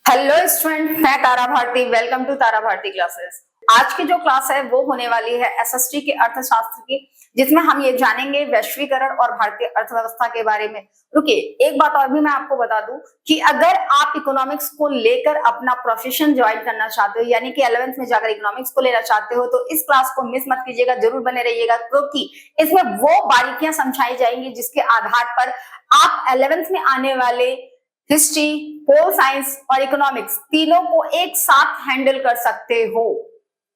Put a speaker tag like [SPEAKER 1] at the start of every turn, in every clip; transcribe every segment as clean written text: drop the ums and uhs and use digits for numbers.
[SPEAKER 1] Hello student, मैं Tara Bharti. Welcome to Tara Bharti classes. आज की जो क्लास है वो होने वाली है एसएसटी के अर्थशास्त्र की, जिसमें हम ये जानेंगे वैश्वीकरण और भारतीय अर्थव्यवस्था के बारे में। रुकिए, एक बात और भी मैं आपको बता दूं कि अगर आप इकोनॉमिक्स को लेकर अपना प्रोफेशन ज्वाइन करना चाहते हो, यानी कि 11th में जाकर इकोनॉमिक्स को लेना चाहते हो, तो इस क्लास को मिस मत कीजिएगा, जरूर बने रहिएगा, क्योंकि इसमें वो बारीकियां समझाई जाएंगी जिसके आधार पर आप 11th में आने वाले हिस्ट्री, पोल साइंस और इकोनॉमिक्स तीनों को एक साथ हैंडल कर सकते हो।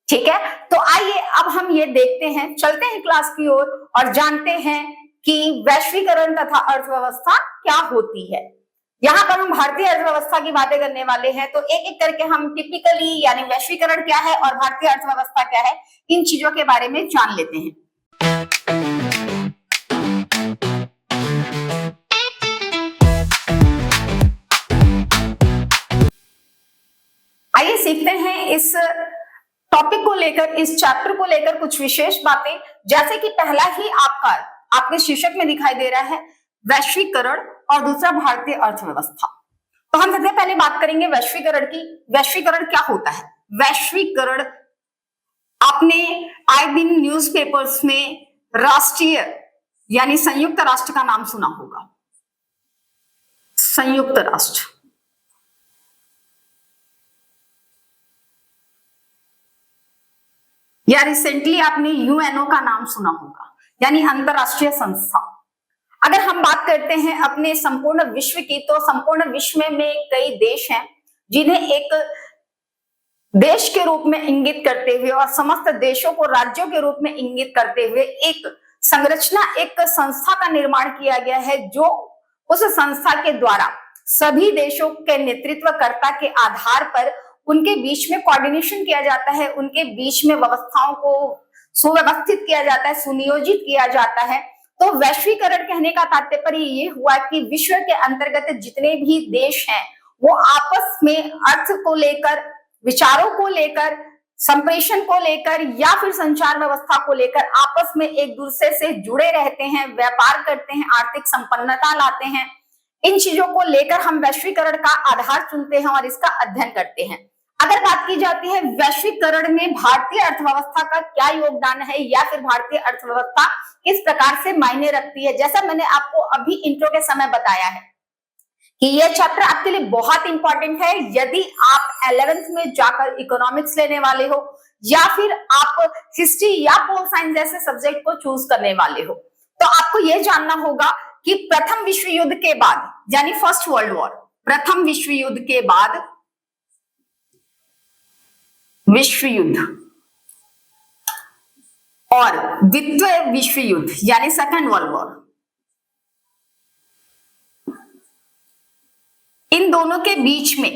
[SPEAKER 1] ठीक है, तो आइए अब हम ये देखते हैं, चलते हैं क्लास की ओर और जानते हैं कि वैश्वीकरण तथा अर्थव्यवस्था क्या होती है। यहाँ पर हम भारतीय अर्थव्यवस्था की बातें करने वाले हैं, तो एक एक करके हम टिपिकली यानी वैश्वीकरण क्या है और भारतीय अर्थव्यवस्था क्या है, इन चीजों के बारे में जान लेते हैं। आइए सीखते हैं इस टॉपिक को लेकर, इस चैप्टर को लेकर कुछ विशेष बातें, जैसे कि पहला ही आपके शीर्षक में दिखाई दे रहा है वैश्वीकरण और दूसरा भारतीय अर्थव्यवस्था। तो हम सबसे पहले बात करेंगे वैश्वीकरण की। वैश्वीकरण क्या होता है? वैश्वीकरण आपने आए दिन न्यूज़पेपर्स में राष्ट्रीय यानी संयुक्त राष्ट्र का नाम सुना होगा। संयुक्त राष्ट्र या रिसेंटली आपने यूएनओ का नाम सुना होगा, यानी अंतरराष्ट्रीय संस्था। अगर हम बात करते हैं अपने संपूर्ण विश्व की, तो संपूर्ण विश्व में कई देश हैं जिन्हें एक देश के रूप में इंगित करते हुए और समस्त देशों को राज्यों के रूप में इंगित करते हुए एक संरचना, एक संस्था का निर्माण किया गया है, जो उस संस्था के द्वारा सभी देशों के नेतृत्वकर्ता के आधार पर उनके बीच में कोऑर्डिनेशन किया जाता है, उनके बीच में व्यवस्थाओं को सुव्यवस्थित किया जाता है, सुनियोजित किया जाता है। तो वैश्वीकरण कहने का तात्पर्य ये हुआ कि विश्व के अंतर्गत जितने भी देश हैं वो आपस में अर्थ को लेकर, विचारों को लेकर, संप्रेषण को लेकर या फिर संचार व्यवस्था को लेकर आपस में एक दूसरे से जुड़े रहते हैं, व्यापार करते हैं, आर्थिक संपन्नता लाते हैं। इन चीजों को लेकर हम वैश्वीकरण का आधार चुनते हैं और इसका अध्ययन करते हैं। अगर बात की जाती है वैश्वीकरण में भारतीय अर्थव्यवस्था का क्या योगदान है या फिर भारतीय अर्थव्यवस्था किस प्रकार से मायने रखती है, जैसा मैंने आपको अभी इंट्रो के समय बताया है कि यह चैप्टर आपके लिए बहुत इंपॉर्टेंट है। यदि आप 11th में जाकर इकोनॉमिक्स लेने वाले हो या फिर आप हिस्ट्री या पोल साइंस जैसे सब्जेक्ट को चूज करने वाले हो, तो आपको यह जानना होगा कि प्रथम विश्व युद्ध के बाद यानी फर्स्ट वर्ल्ड वॉर, प्रथम विश्व युद्ध के बाद विश्व युद्ध और द्वितीय विश्व युद्ध यानी सेकंड वर्ल्ड वॉर, इन दोनों के बीच में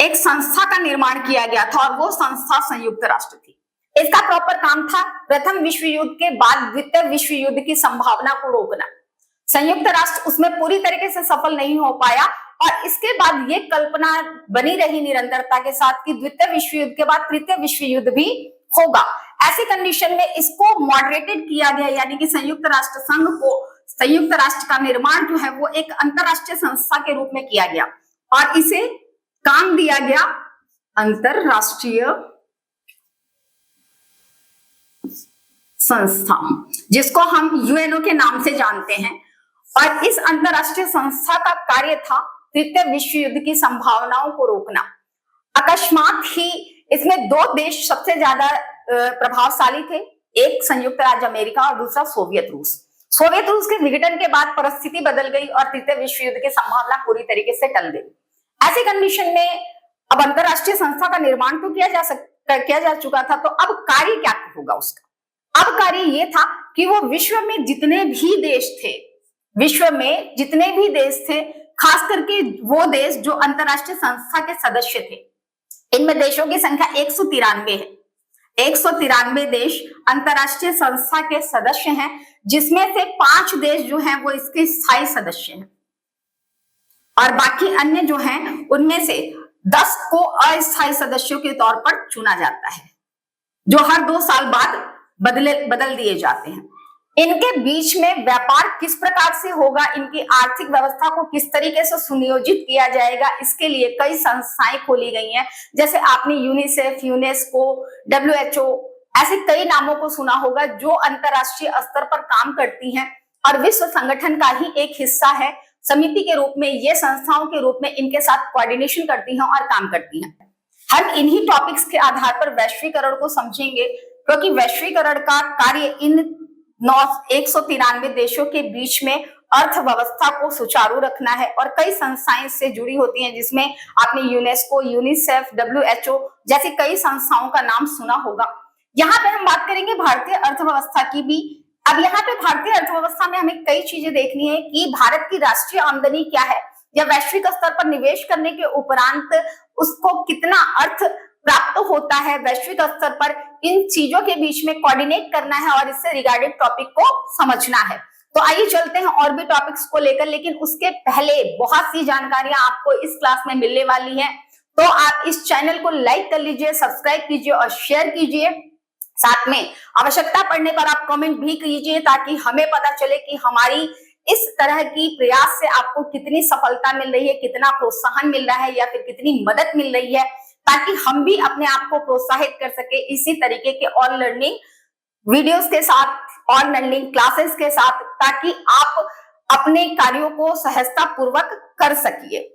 [SPEAKER 1] एक संस्था का निर्माण किया गया था और वो संस्था संयुक्त राष्ट्र थी। इसका प्रॉपर काम था प्रथम विश्व युद्ध के बाद द्वितीय विश्व युद्ध की संभावना को रोकना। संयुक्त राष्ट्र उसमें पूरी तरीके से सफल नहीं हो पाया और इसके बाद ये कल्पना बनी रही निरंतरता के साथ कि द्वितीय विश्व युद्ध के बाद तृतीय विश्व युद्ध भी होगा। ऐसी कंडीशन में इसको मॉडरेटेड किया गया, यानी कि संयुक्त राष्ट्र संघ को, संयुक्त राष्ट्र का निर्माण जो है वो एक अंतरराष्ट्रीय संस्था के रूप में किया गया और इसे काम दिया गया अंतरराष्ट्रीय संस्था, जिसको हम यूएनओ के नाम से जानते हैं। और इस अंतरराष्ट्रीय संस्था का कार्य था तृतीय विश्व युद्ध की संभावनाओं को रोकना। अकस्मात ही इसमें दो देश सबसे ज्यादा प्रभावशाली थे, एक संयुक्त राज्य अमेरिका और दूसरा सोवियत रूस। सोवियत रूस के विघटन के बाद परिस्थिति बदल गई और तृतीय विश्व युद्ध की संभावना पूरी तरीके से टल गई। ऐसी कंडीशन में अब अंतरराष्ट्रीय संस्था का निर्माण तो किया जा चुका था, तो अब कार्य क्या होगा उसका? अब कार्य ये था कि वो विश्व में जितने भी देश थे, विश्व में जितने भी देश थे, खास करके वो देश जो अंतरराष्ट्रीय संस्था के सदस्य थे, इनमें देशों की संख्या 193 है। 193 देश अंतरराष्ट्रीय संस्था के सदस्य हैं, जिसमें से 5 देश जो हैं वो इसके स्थायी सदस्य हैं और बाकी अन्य जो हैं उनमें से 10 को अस्थायी सदस्यों के तौर पर चुना जाता है, जो हर 2 साल बाद बदल दिए जाते हैं। इनके बीच में व्यापार किस प्रकार से होगा, इनकी आर्थिक व्यवस्था को किस तरीके से सुनियोजित किया जाएगा, इसके लिए कई संस्थाएं खोली गई हैं। जैसे आपने यूनिसेफ, यूनेस्को, WHO ऐसे कई नामों को सुना होगा जो अंतरराष्ट्रीय स्तर पर काम करती हैं और विश्व संगठन का ही एक हिस्सा है। समिति के रूप में, ये संस्थाओं के रूप में इनके साथ कोऑर्डिनेशन करती हैं और काम करती हैं। हम इन्हीं टॉपिक्स के आधार पर वैश्वीकरण को समझेंगे, क्योंकि वैश्वीकरण का कार्य इन 193 देशों के बीच में अर्थव्यवस्था को सुचारू रखना है और कई संस्थाएं इससे जुड़ी होती हैं, जिसमें आपने यूनेस्को, यूनिसेफ, WHO जैसी कई संस्थाओं का नाम सुना होगा। यहाँ पे हम बात करेंगे भारतीय अर्थव्यवस्था की भी। अब यहाँ पे भारतीय अर्थव्यवस्था में हमें कई चीजें देखनी है कि भारत की राष्ट्रीय आमदनी क्या है, या वैश्विक स्तर पर निवेश करने के उपरांत उसको कितना अर्थ प्राप्त होता है वैश्विक स्तर पर। इन चीजों के बीच में कोऑर्डिनेट करना है और इससे रिगार्डेड टॉपिक को समझना है। तो आइए चलते हैं और भी टॉपिक्स को लेकर, लेकिन उसके पहले बहुत सी जानकारियां आपको इस क्लास में मिलने वाली हैं। तो आप इस चैनल को लाइक कर लीजिए, सब्सक्राइब कीजिए और शेयर कीजिए। साथ में आवश्यकता पड़ने पर आप कमेंट भी कीजिए, ताकि हमें पता चले कि हमारी इस तरह की प्रयास से आपको कितनी सफलता मिल रही है, कितना प्रोत्साहन मिल रहा है, या फिर कितनी मदद मिल रही है, ताकि हम भी अपने आप को प्रोत्साहित कर सके इसी तरीके के और लर्निंग वीडियोस के साथ, और लर्निंग क्लासेस के साथ, ताकि आप अपने कार्यों को सहजता पूर्वक कर सकिए।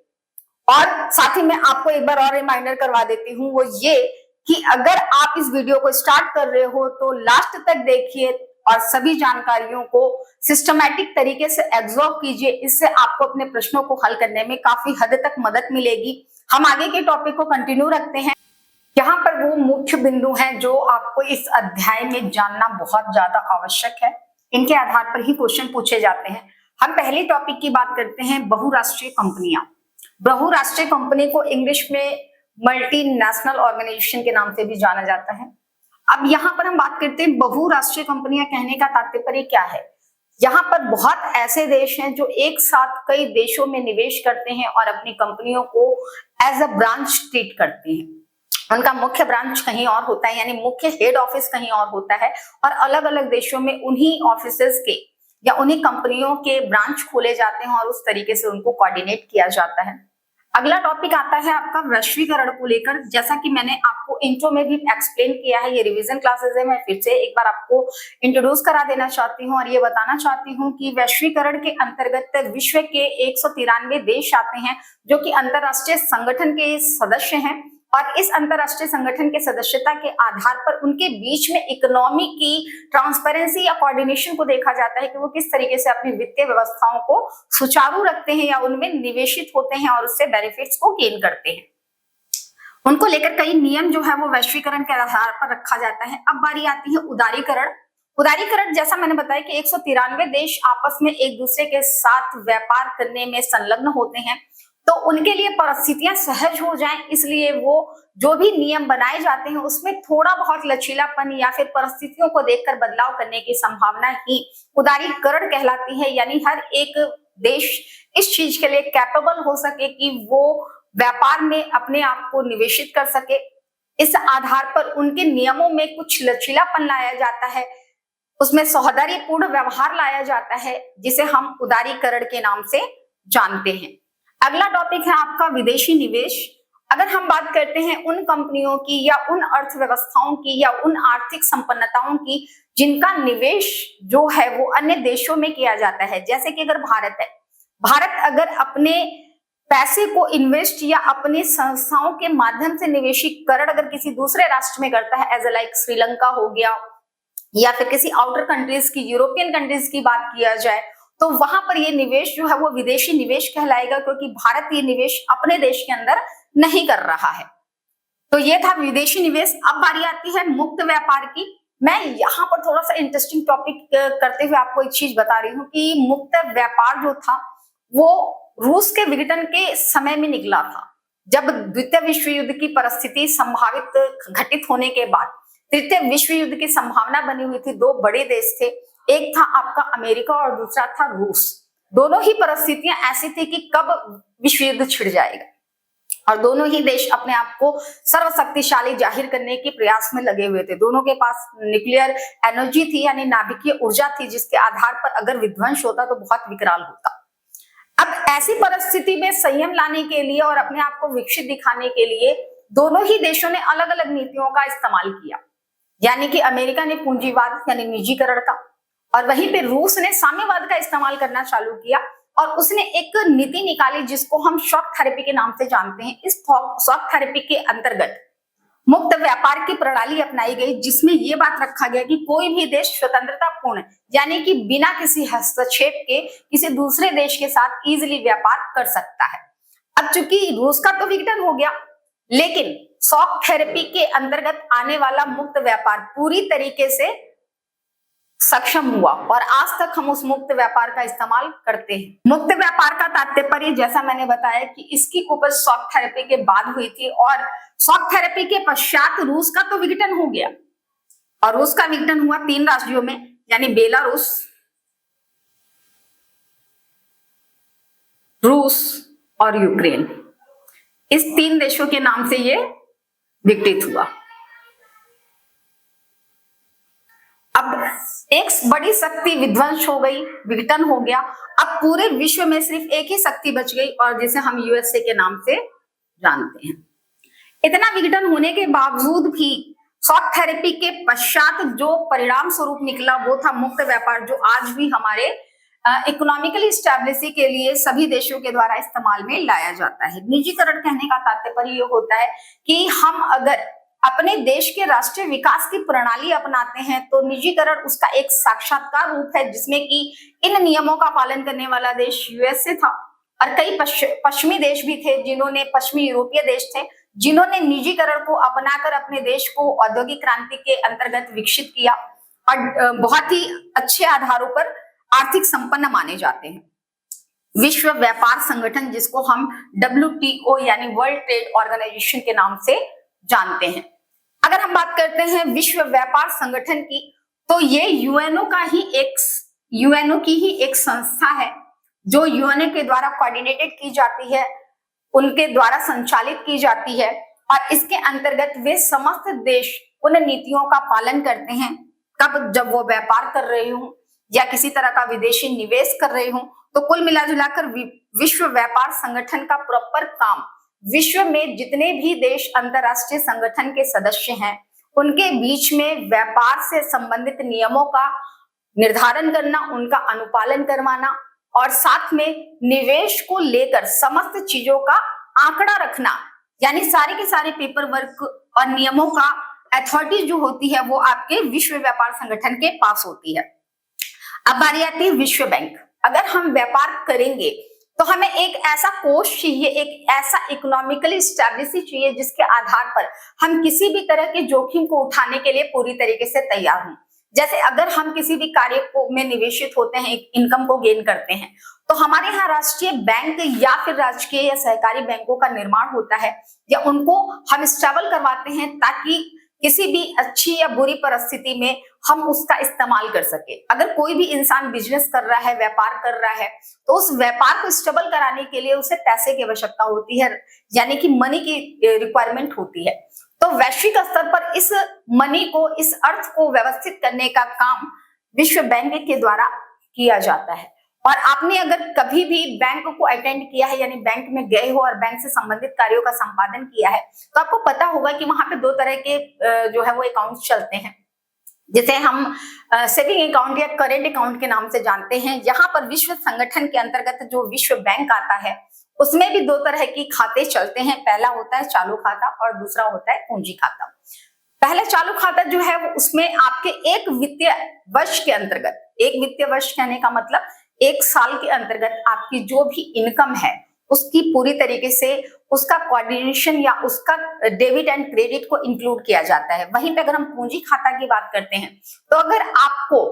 [SPEAKER 1] और साथ ही मैं आपको एक बार और रिमाइंडर करवा देती हूँ, वो ये कि अगर आप इस वीडियो को स्टार्ट कर रहे हो तो लास्ट तक देखिए और सभी जानकारियों को सिस्टमैटिक तरीके से एब्जॉर्ब कीजिए। इससे आपको अपने प्रश्नों को हल करने में काफी हद तक मदद मिलेगी। हम आगे के टॉपिक को कंटिन्यू रखते हैं। यहाँ पर वो मुख्य बिंदु हैं जो आपको इस अध्याय में जानना बहुत ज्यादा आवश्यक है। इनके आधार पर ही क्वेश्चन पूछे जाते हैं। हम पहले टॉपिक की बात करते हैं, बहुराष्ट्रीय कंपनियां। बहुराष्ट्रीय कंपनी को इंग्लिश में मल्टीनेशनल ऑर्गेनाइजेशन के नाम से भी जाना जाता है। अब यहाँ पर हम बात करते हैं बहुराष्ट्रीय कंपनियां कहने का तात्पर्य क्या है। यहाँ पर बहुत ऐसे देश हैं जो एक साथ कई देशों में निवेश करते हैं और अपनी कंपनियों को एज अ ब्रांच ट्रीट करते हैं। उनका मुख्य ब्रांच कहीं और होता है, यानी मुख्य हेड ऑफिस कहीं और होता है, और अलग अलग देशों में उन्हीं ऑफिसेस के या उन्हीं कंपनियों के ब्रांच खोले जाते हैं और उस तरीके से उनको कोऑर्डिनेट किया जाता है। अगला टॉपिक आता है आपका वैश्वीकरण को लेकर। जैसा कि मैंने आपको इंट्रो में भी एक्सप्लेन किया है, ये रिवीजन क्लासेस है, मैं फिर से एक बार आपको इंट्रोड्यूस करा देना चाहती हूँ और ये बताना चाहती हूँ कि वैश्वीकरण के अंतर्गत विश्व के 193 देश आते हैं जो कि अंतरराष्ट्रीय संगठन के सदस्य हैं, और इस अंतरराष्ट्रीय संगठन के सदस्यता के आधार पर उनके बीच में इकोनॉमी की ट्रांसपेरेंसी या कोऑर्डिनेशन को देखा जाता है कि वो किस तरीके से अपनी वित्तीय व्यवस्थाओं को सुचारू रखते हैं या उनमें निवेशित होते हैं और उससे बेनिफिट्स को गेन करते हैं। उनको लेकर कई नियम जो है वो वैश्वीकरण के आधार पर रखा जाता है। अब बारी आती है उदारीकरण। उदारीकरण, जैसा मैंने बताया कि 193 देश आपस में एक दूसरे के साथ व्यापार करने में संलग्न होते हैं, तो उनके लिए परिस्थितियां सहज हो जाएं, इसलिए वो जो भी नियम बनाए जाते हैं उसमें थोड़ा बहुत लचीलापन या फिर परिस्थितियों को देखकर बदलाव करने की संभावना ही उदारीकरण कहलाती है। यानी हर एक देश इस चीज के लिए कैपेबल हो सके कि वो व्यापार में अपने आप को निवेशित कर सके। इस आधार पर उनके नियमों में कुछ लचीलापन लाया जाता है, उसमें सौहार्दपूर्ण व्यवहार लाया जाता है, जिसे हम उदारीकरण के नाम से जानते हैं। अगला टॉपिक है आपका विदेशी निवेश। अगर हम बात करते हैं उन कंपनियों की या उन अर्थव्यवस्थाओं की या उन आर्थिक संपन्नताओं की जिनका निवेश जो है वो अन्य देशों में किया जाता है, जैसे कि अगर भारत है, भारत अगर अपने पैसे को इन्वेस्ट या अपनी संस्थाओं के माध्यम से निवेशीकरण अगर किसी दूसरे राष्ट्र में करता है, एज लाइक श्रीलंका हो गया, या फिर किसी आउटर कंट्रीज की, यूरोपियन कंट्रीज की बात किया जाए, तो वहां पर ये निवेश जो है वो विदेशी निवेश कहलाएगा, क्योंकि भारत ये निवेश अपने देश के अंदर नहीं कर रहा है। तो ये था विदेशी निवेश। अब बारी आती है मुक्त व्यापार की। मैं यहाँ पर थोड़ा सा इंटरेस्टिंग टॉपिक करते हुए आपको एक चीज बता रही हूँ कि मुक्त व्यापार जो था वो रूस के विघटन के समय में निकला था, जब द्वितीय विश्व युद्ध की परिस्थिति संभावित घटित होने के बाद तृतीय विश्व युद्ध की संभावना बनी हुई थी। दो बड़े देश थे, एक था आपका अमेरिका और दूसरा था रूस। दोनों ही परिस्थितियां ऐसी थी कि कब विश्व युद्ध छिड़ जाएगा। और दोनों ही देश अपने आप को सर्वशक्तिशाली जाहिर करने के प्रयास में लगे हुए थे। दोनों के पास न्यूक्लियर एनर्जी थी, यानी नाभिकीय ऊर्जा थी, जिसके आधार पर अगर विध्वंस होता तो बहुत विकराल होता। अब ऐसी परिस्थिति में संयम लाने के लिए और अपने आप को विकसित दिखाने के लिए दोनों ही देशों ने अलग अलग नीतियों का इस्तेमाल किया। यानी कि अमेरिका ने पूंजीवाद यानी निजीकरण का, और वहीं पे रूस ने साम्यवाद का इस्तेमाल करना चालू किया और उसने एक नीति निकाली जिसको हम शॉक थेरेपी के नाम से जानते हैं। इस शॉक थेरेपी के अंतर्गत मुक्त व्यापार की प्रणाली अपनाई गई, जिसमें यह बात रखा गया कि कोई भी देश स्वतंत्रतापूर्ण यानी कि बिना किसी हस्तक्षेप के किसी दूसरे देश के साथ इजीली व्यापार कर सकता है। अब चूंकि रूस का तो विघटन हो गया, लेकिन शॉक थेरेपी के अंतर्गत आने वाला मुक्त व्यापार पूरी तरीके से सक्षम हुआ और आज तक हम उस मुक्त व्यापार का इस्तेमाल करते हैं। मुक्त व्यापार का तात्पर्य, जैसा मैंने बताया कि इसकी उपज शॉक थेरेपी के बाद हुई थी, और शॉक थेरेपी के पश्चात रूस का तो विघटन हो गया, और रूस का विघटन हुआ 3 राज्यों में, यानी बेलारूस, रूस और यूक्रेन। इस 3 देशों के नाम से ये विघटित हुआ। अब एक बड़ी शक्ति विध्वंस हो गई, विघटन हो गया। अब पूरे विश्व में सिर्फ एक ही शक्ति बच गई, और जिसे हम यूएसए के नाम से जानते हैं। इतना विघटन होने के बावजूद भी शॉक थेरेपी के पश्चात जो परिणाम स्वरूप निकला वो था मुक्त व्यापार, जो आज भी हमारे इकोनॉमिकली स्टैब्लिशी के लिए सभी देशों के द्वारा इस्तेमाल में लाया जाता है। निजीकरण कहने का तात्पर्य ये होता है कि हम अगर अपने देश के राष्ट्रीय विकास की प्रणाली अपनाते हैं तो निजीकरण उसका एक साक्षात्कार रूप है, जिसमें कि इन नियमों का पालन करने वाला देश यूएसए था, और कई पश्चिमी देश भी थे जिन्होंने, पश्चिमी यूरोपीय देश थे जिन्होंने निजीकरण को अपनाकर अपने देश को औद्योगिक क्रांति के अंतर्गत विकसित किया और बहुत ही अच्छे आधारों पर आर्थिक संपन्न माने जाते हैं। विश्व व्यापार संगठन, जिसको हम WTO यानी वर्ल्ड ट्रेड ऑर्गेनाइजेशन के नाम से जानते हैं। अगर हम बात करते हैं विश्व व्यापार संगठन की, तो ये यूएनओ की ही एक संस्था है जो यूएनओ के द्वारा कोऑर्डिनेटेड की जाती है, उनके द्वारा संचालित की जाती है, और इसके अंतर्गत वे समस्त देश उन नीतियों का पालन करते हैं कब, जब वो व्यापार कर रहे हों या किसी तरह का विदेशी निवेश कर रहे हों। तो कुल मिलाजुलाकर विश्व व्यापार संगठन का प्रॉपर काम विश्व में जितने भी देश अंतरराष्ट्रीय संगठन के सदस्य हैं उनके बीच में व्यापार से संबंधित नियमों का निर्धारण करना, उनका अनुपालन करवाना, और साथ में निवेश को लेकर समस्त चीजों का आंकड़ा रखना, यानी सारे के सारे पेपर वर्क और नियमों का अथॉरिटी जो होती है वो आपके विश्व व्यापार संगठन के पास होती है। अब बारी आती है विश्व बैंक। अगर हम व्यापार करेंगे तो हमें एक ऐसा कोष चाहिए, एक ऐसा इकोनॉमिकली स्टैब्लिशी चाहिए जिसके आधार पर हम किसी भी तरह के जोखिम को उठाने के लिए पूरी तरीके से तैयार हों। जैसे अगर हम किसी भी कार्य को में निवेशित होते हैं, इनकम को गेन करते हैं, तो हमारे यहाँ राष्ट्रीय बैंक या फिर राजकीय या सहकारी बैंकों का निर्माण होता है, या उनको हम स्टेबल करवाते हैं ताकि किसी भी अच्छी या बुरी परिस्थिति में हम उसका इस्तेमाल कर सके। अगर कोई भी इंसान बिजनेस कर रहा है, व्यापार कर रहा है, तो उस व्यापार को स्टेबल कराने के लिए उसे पैसे की आवश्यकता होती है, यानी कि मनी की रिक्वायरमेंट होती है। तो वैश्विक स्तर पर इस मनी को, इस अर्थ को व्यवस्थित करने का काम विश्व बैंक के द्वारा किया जाता है। और आपने अगर कभी भी बैंक को अटेंड किया है, यानी बैंक में गए हो और बैंक से संबंधित कार्यों का संपादन किया है, तो आपको पता होगा कि वहां पे 2 तरह के जो है वो अकाउंट चलते हैं, जिसे हम सेविंग अकाउंट या करेंट अकाउंट के नाम से जानते हैं। यहाँ पर विश्व संगठन के अंतर्गत जो विश्व बैंक आता है उसमें भी 2 तरह की खाते चलते हैं। पहला होता है चालू खाता और दूसरा होता है पूंजी खाता। पहला चालू खाता जो है वो उसमें आपके एक वित्तीय वर्ष के अंतर्गत, एक वित्तीय वर्ष कहने का मतलब 1 साल के अंतर्गत आपकी जो भी इनकम है उसकी पूरी तरीके से उसका कोऑर्डिनेशन या उसका डेबिट एंड क्रेडिट को इंक्लूड किया जाता है। वहीं पे अगर हम पूंजी खाता की बात करते हैं, तो अगर आपको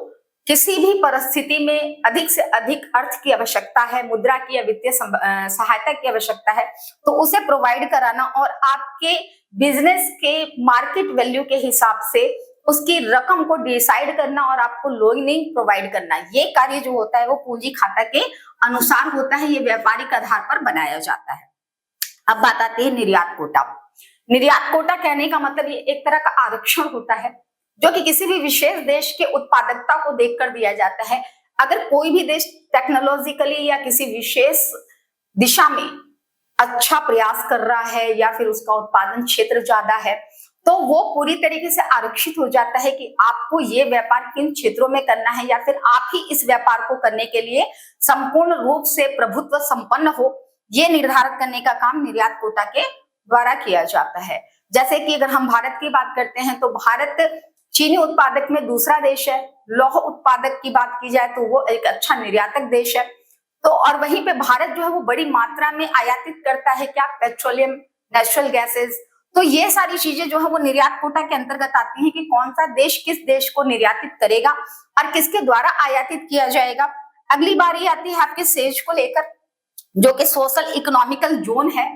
[SPEAKER 1] किसी भी परिस्थिति में अधिक से अधिक अर्थ की आवश्यकता है, मुद्रा की या वित्तीय सहायता की आवश्यकता है, तो उसे प्रोवाइड कराना और आपके बिजनेस के मार्केट वैल्यू के हिसाब से उसकी रकम को डिसाइड करना और आपको लोनिंग प्रोवाइड करना, ये कार्य जो होता है वो पूंजी खाता के अनुसार होता है। ये व्यापारिक आधार पर बनाया जाता है। अब बात आती है निर्यात कोटा। निर्यात कोटा कहने का मतलब ये एक तरह का आरक्षण होता है जो कि किसी भी विशेष देश के उत्पादकता को देखकर दिया जाता है। अगर कोई भी देश टेक्नोलॉजिकली या किसी विशेष दिशा में अच्छा प्रयास कर रहा है या फिर उसका उत्पादन क्षेत्र ज्यादा है तो वो पूरी तरीके से आरक्षित हो जाता है कि आपको ये व्यापार किन क्षेत्रों में करना है या फिर आप ही इस व्यापार को करने के लिए संपूर्ण रूप से प्रभुत्व संपन्न हो, ये निर्धारित करने का काम निर्यात कोटा के द्वारा किया जाता है। जैसे कि अगर हम भारत की बात करते हैं तो भारत चीनी उत्पादक में दूसरा देश है। लौह उत्पादक की बात की जाए तो वो एक अच्छा निर्यातक देश है। तो और वहीं पे भारत जो है वो बड़ी मात्रा में आयातित करता है क्या, पेट्रोलियम, नेचुरल गैसेस। तो ये सारी चीजें जो है वो निर्यात कोटा के अंतर्गत आती हैं कि कौन सा देश किस देश को निर्यातित करेगा और किसके द्वारा आयातित किया जाएगा। अगली बारी आती है आपके सेज को लेकर, जो कि सोशल इकोनॉमिकल जोन है।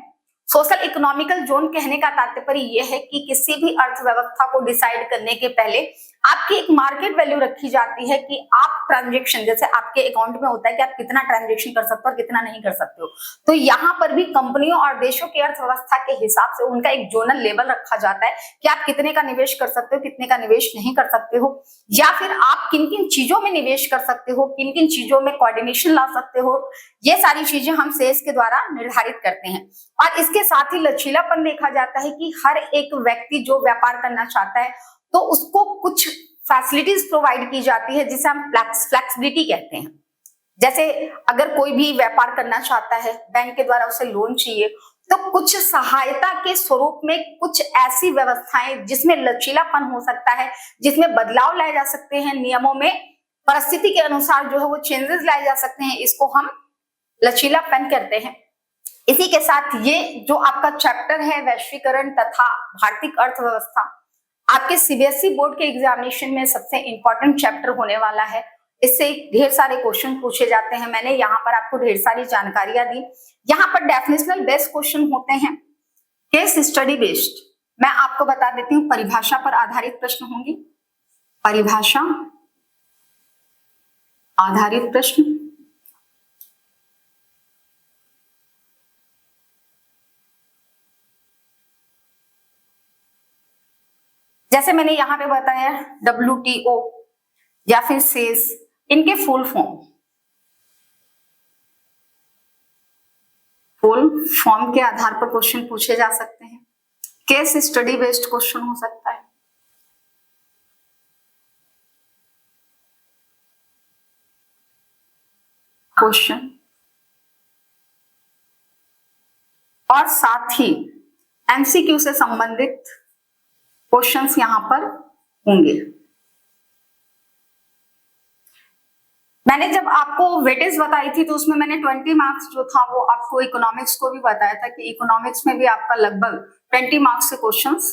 [SPEAKER 1] सोशल इकोनॉमिकल जोन कहने का तात्पर्य यह है कि किसी भी अर्थव्यवस्था को डिसाइड करने के पहले आपकी एक मार्केट वैल्यू रखी जाती है कि आप ट्रांजैक्शन, जैसे आपके अकाउंट में होता है कि आप कितना ट्रांजैक्शन कर सकते हो और कितना नहीं कर सकते हो, तो यहाँ पर भी कंपनियों और देशों की अर्थव्यवस्था के हिसाब से उनका एक जोनल लेवल रखा जाता है कि आप कितने का निवेश कर सकते हो, कितने का निवेश नहीं कर सकते हो, या फिर आप किन किन चीजों में निवेश कर सकते हो, किन किन चीजों में कोऑर्डिनेशन ला सकते हो। ये सारी चीजें हम सेज के द्वारा निर्धारित करते हैं। और इसके साथ ही लचीलापन देखा जाता है कि हर एक व्यक्ति जो व्यापार करना चाहता है तो उसको कुछ फैसिलिटीज प्रोवाइड की जाती है जिसे हम फ्लेक्सिबिलिटी कहते हैं। जैसे अगर कोई भी व्यापार करना चाहता है, बैंक के द्वारा उसे लोन चाहिए, तो कुछ सहायता के स्वरूप में कुछ ऐसी व्यवस्थाएं जिसमें लचीलापन हो सकता है, जिसमें बदलाव लाए जा सकते हैं नियमों में, परिस्थिति के अनुसार जो है वो चेंजेस लाए जा सकते हैं, इसको हम लचीलापन कहते हैं। इसी के साथ ये जो आपका चैप्टर है वैश्वीकरण तथा भारतीय अर्थव्यवस्था, आपके सीबीएसई बोर्ड के एग्जामिनेशन में सबसे इंपॉर्टेंट चैप्टर होने वाला है। इससे ढेर सारे क्वेश्चन पूछे जाते हैं। मैंने यहाँ पर आपको ढेर सारी जानकारियां दी। यहाँ पर डेफिनेशनल बेस्ड क्वेश्चन होते हैं, केस स्टडी बेस्ड। मैं आपको बता देती हूँ, परिभाषा पर आधारित प्रश्न होंगे, परिभाषा आधारित प्रश्न, जैसे मैंने यहाँ पे बताया WTO या फिर सेज, इनके फुल फॉर्म के आधार पर क्वेश्चन पूछे जा सकते हैं। केस स्टडी बेस्ड क्वेश्चन हो सकता है। क्वेश्चन और साथ ही MCQ से संबंधित क्वेश्चंस यहां पर होंगे। मैंने जब आपको वेटेज बताई थी तो उसमें मैंने 20 मार्क्स जो था वो आपको इकोनॉमिक्स को भी बताया था कि इकोनॉमिक्स में भी आपका लगभग 20 मार्क्स से क्वेश्चंस,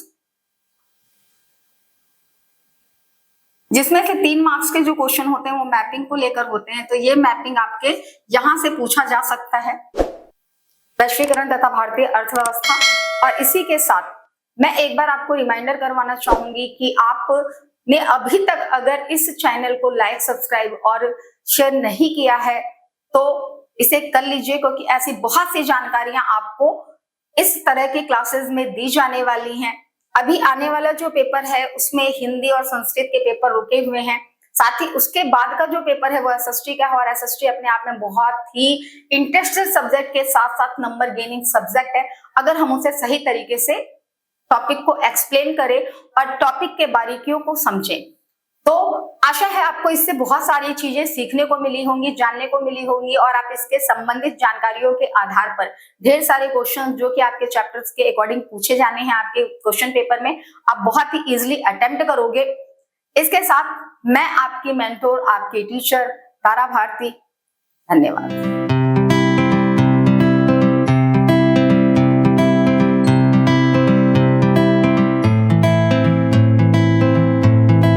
[SPEAKER 1] जिसमें से 3 मार्क्स के जो क्वेश्चन होते हैं वो मैपिंग को लेकर होते हैं। तो ये मैपिंग आपके यहां से पूछा जा सकता है, वैश्वीकरण तथा भारतीय अर्थव्यवस्था। और इसी के साथ मैं एक बार आपको रिमाइंडर करवाना चाहूंगी कि आपने अभी तक अगर इस चैनल को लाइक, सब्सक्राइब और शेयर नहीं किया है तो इसे कर लीजिए, क्योंकि ऐसी बहुत सी जानकारियां आपको इस तरह के क्लासेस में दी जाने वाली हैं। अभी आने वाला जो पेपर है उसमें हिंदी और संस्कृत के पेपर रुके हुए हैं। साथ ही उसके बाद का जो पेपर है वो SST का है, और SST अपने आप में बहुत ही इंटरेस्टेड सब्जेक्ट के साथ साथ नंबर गेनिंग सब्जेक्ट है। अगर हम उसे सही तरीके से टॉपिक को एक्सप्लेन करें और टॉपिक के बारीकियों को समझें तो आशा है आपको इससे बहुत सारी चीजें सीखने को मिली होंगी, जानने को मिली होंगी, और आप इसके संबंधित जानकारियों के आधार पर ढेर सारे क्वेश्चन जो कि आपके चैप्टर्स के अकॉर्डिंग पूछे जाने हैं आपके क्वेश्चन पेपर में, आप बहुत ही इजीली अटेम्प्ट करोगे। इसके साथ मैं आपकी मेंटोर, आपकी टीचर तारा भारती, धन्यवाद।